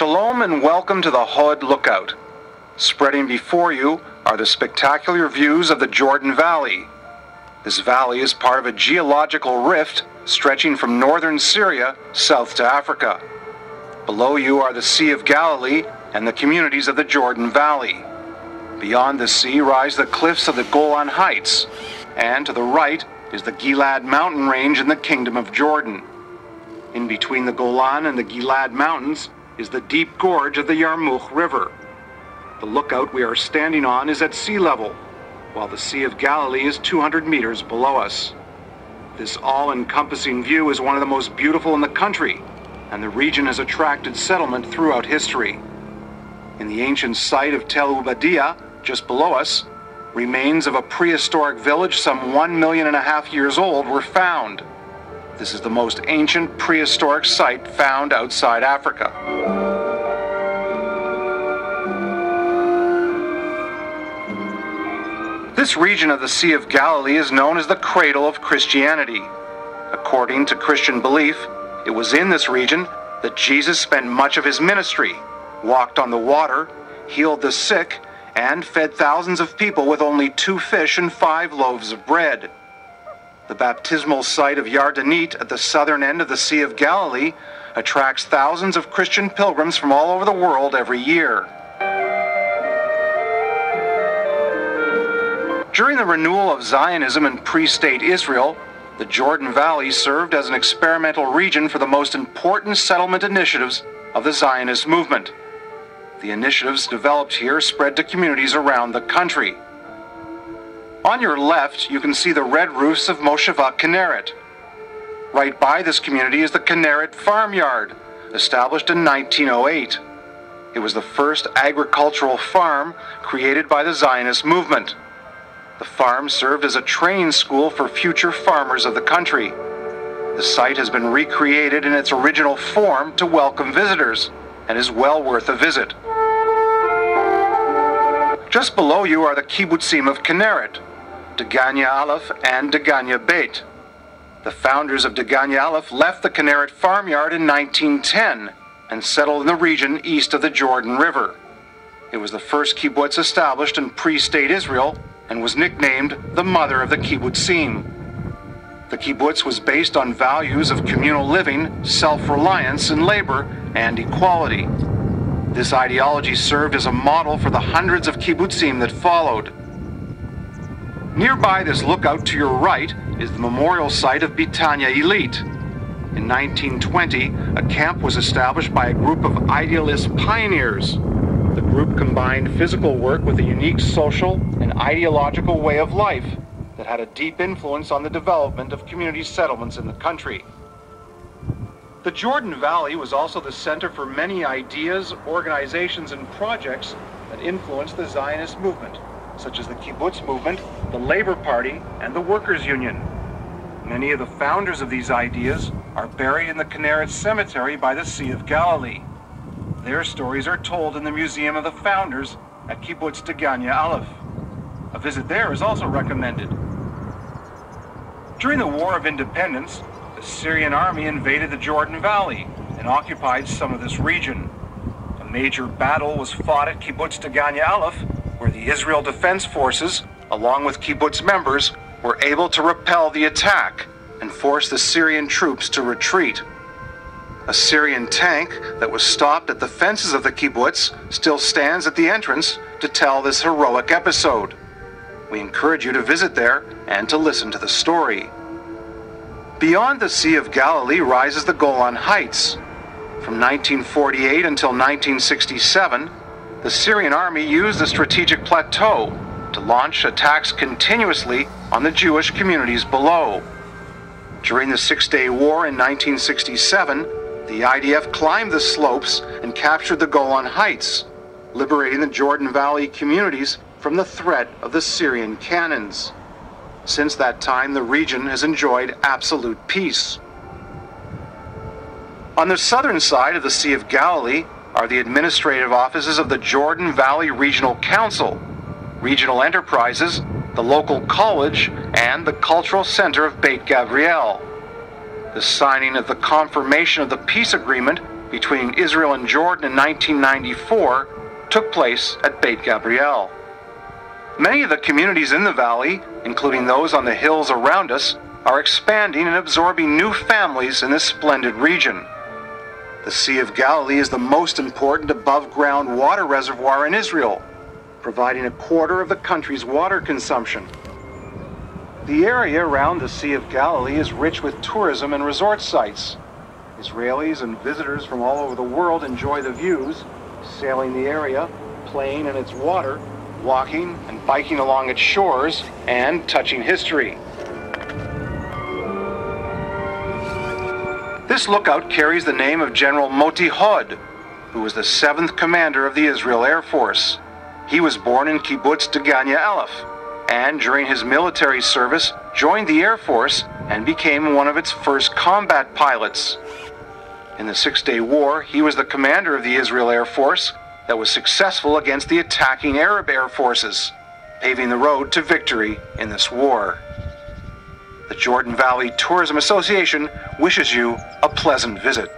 Shalom and welcome to the Hod Lookout. Spreading before you are the spectacular views of the Jordan Valley. This valley is part of a geological rift stretching from northern Syria south to Africa. Below you are the Sea of Galilee and the communities of the Jordan Valley. Beyond the sea rise the cliffs of the Golan Heights, and to the right is the Gilad mountain range in the Kingdom of Jordan. In between the Golan and the Gilad mountains is the deep gorge of the Yarmouk River. The lookout we are standing on is at sea level, while the Sea of Galilee is 200 meters below us. This all-encompassing view is one of the most beautiful in the country, and the region has attracted settlement throughout history. In the ancient site of Tel Ubadia, just below us, remains of a prehistoric village some 1.5 million years old were found. This is the most ancient prehistoric site found outside Africa. This region of the Sea of Galilee is known as the cradle of Christianity. According to Christian belief, it was in this region that Jesus spent much of his ministry, walked on the water, healed the sick, and fed thousands of people with only 2 fish and 5 loaves of bread. The baptismal site of Yardenit at the southern end of the Sea of Galilee attracts thousands of Christian pilgrims from all over the world every year. During the renewal of Zionism in pre-state Israel, the Jordan Valley served as an experimental region for the most important settlement initiatives of the Zionist movement. The initiatives developed here spread to communities around the country. On your left, you can see the red roofs of Moshevat Kinneret. Right by this community is the Kinneret Farmyard, established in 1908. It was the first agricultural farm created by the Zionist movement. The farm served as a training school for future farmers of the country. The site has been recreated in its original form to welcome visitors and is well worth a visit. Just below you are the kibbutzim of Kinneret, Degania Aleph and Degania Beit. The founders of Degania Aleph left the Kinneret farmyard in 1910 and settled in the region east of the Jordan River. It was the first kibbutz established in pre-state Israel and was nicknamed the mother of the kibbutzim. The kibbutz was based on values of communal living, self-reliance in labor, and equality. This ideology served as a model for the hundreds of kibbutzim that followed. Nearby this lookout to your right is the memorial site of Bitanya Elite. In 1920, a camp was established by a group of idealist pioneers. The group combined physical work with a unique social and ideological way of life that had a deep influence on the development of community settlements in the country. The Jordan Valley was also the center for many ideas, organizations, and projects that influenced the Zionist movement, such as the kibbutz movement, the Labor Party, and the Workers' Union. Many of the founders of these ideas are buried in the Kinneret Cemetery by the Sea of Galilee. Their stories are told in the Museum of the Founders at Kibbutz Degania Aleph. A visit there is also recommended. During the War of Independence, the Syrian army invaded the Jordan Valley and occupied some of this region. A major battle was fought at Kibbutz Degania Aleph, where the Israel Defense Forces, along with kibbutz members, were able to repel the attack and force the Syrian troops to retreat. A Syrian tank that was stopped at the fences of the kibbutz still stands at the entrance to tell this heroic episode. We encourage you to visit there and to listen to the story. Beyond the Sea of Galilee rises the Golan Heights. From 1948 until 1967, the Syrian army used the strategic plateau to launch attacks continuously on the Jewish communities below. During the Six-Day War in 1967, the IDF climbed the slopes and captured the Golan Heights, liberating the Jordan Valley communities from the threat of the Syrian cannons. Since that time, the region has enjoyed absolute peace. On the southern side of the Sea of Galilee are the administrative offices of the Jordan Valley Regional Council, regional enterprises, the local college, and the cultural center of Beit Gabriel. The signing of the confirmation of the peace agreement between Israel and Jordan in 1994 took place at Beit Gabriel. Many of the communities in the valley, including those on the hills around us, are expanding and absorbing new families in this splendid region. The Sea of Galilee is the most important above-ground water reservoir in Israel, providing a quarter of the country's water consumption. The area around the Sea of Galilee is rich with tourism and resort sites. Israelis and visitors from all over the world enjoy the views, sailing the area, playing in its water, walking and biking along its shores, and touching history. This lookout carries the name of General Moti Hod, who was the 7th commander of the Israel Air Force. He was born in Kibbutz Degania Aleph, and during his military service joined the Air Force and became one of its first combat pilots. In the Six-Day War, he was the commander of the Israel Air Force that was successful against the attacking Arab air forces, paving the road to victory in this war. The Jordan Valley Tourism Association wishes you a pleasant visit.